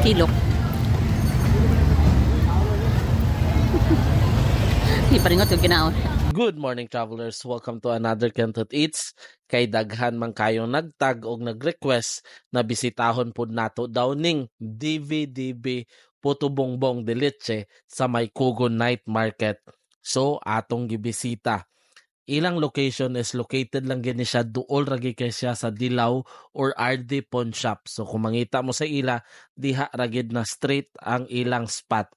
Tilok. Iparingot yung kinaon. Good morning, travelers. Welcome to another Kentot Eats. Kay daghan man kayong nagtag o nag-request na bisitahon po nato daw ning DVDB Puto Bongbong de Leche sa may Kugon Night Market. So, atong gibisita. Ilang location is located lang gini siya duol ragi kay siya sa Dilaw or RD Pawn Shop. So, kung mangita mo sa ila, diha ragid na straight ang ilang spot.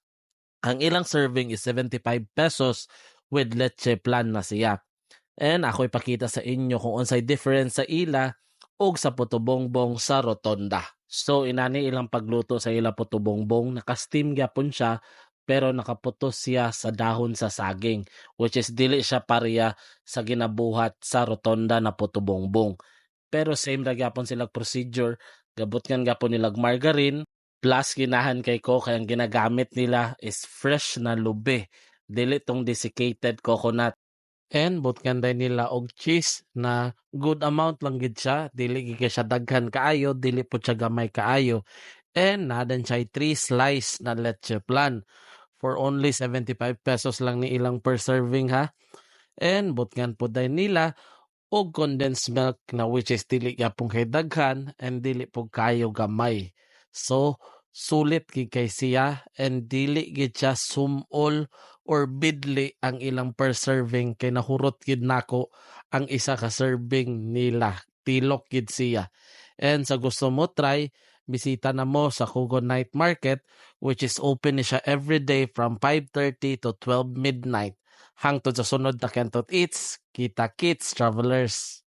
Ang ilang serving is 75 pesos with leche plan na siya. And ako ipakita sa inyo kung unsay difference sa ila ug sa puto bongbong sa rotonda. So inani ilang pagluto sa ila puto bongbong, naka-steam gyapon siya pero nakaputos siya sa dahon sa saging, which is dili siya pareha sa ginabuhat sa rotonda na puto bongbong. Pero same ra gyapon silang procedure, gabot kan gyapon nilag margarine plus ginahan kay ko kay ang ginagamit nila is fresh na lube, dili tong desiccated coconut. And butkan day nila og cheese na good amount lang gid siya, dili gid siya daghan kaayo, dili po siya gamay kaayo. And nadan siya 3 slice na leche plan for only 75 pesos lang ni ilang per serving ha. And butkan po day nila og condensed milk na which is dili gyapon kay daghan and dili po kayo gamay. So sulit gid kay siya and dili gid siya sumol or bidli ang ilang per serving kay nahurot gid nako ang isa ka serving nila. Tilok gid siya. And sa gusto mo try, bisita na mo sa Kugon Night Market which is open ni siya every day from 5:30 to 12 midnight. Hangtod sa sunod na Kentot Eats, kita kits travelers.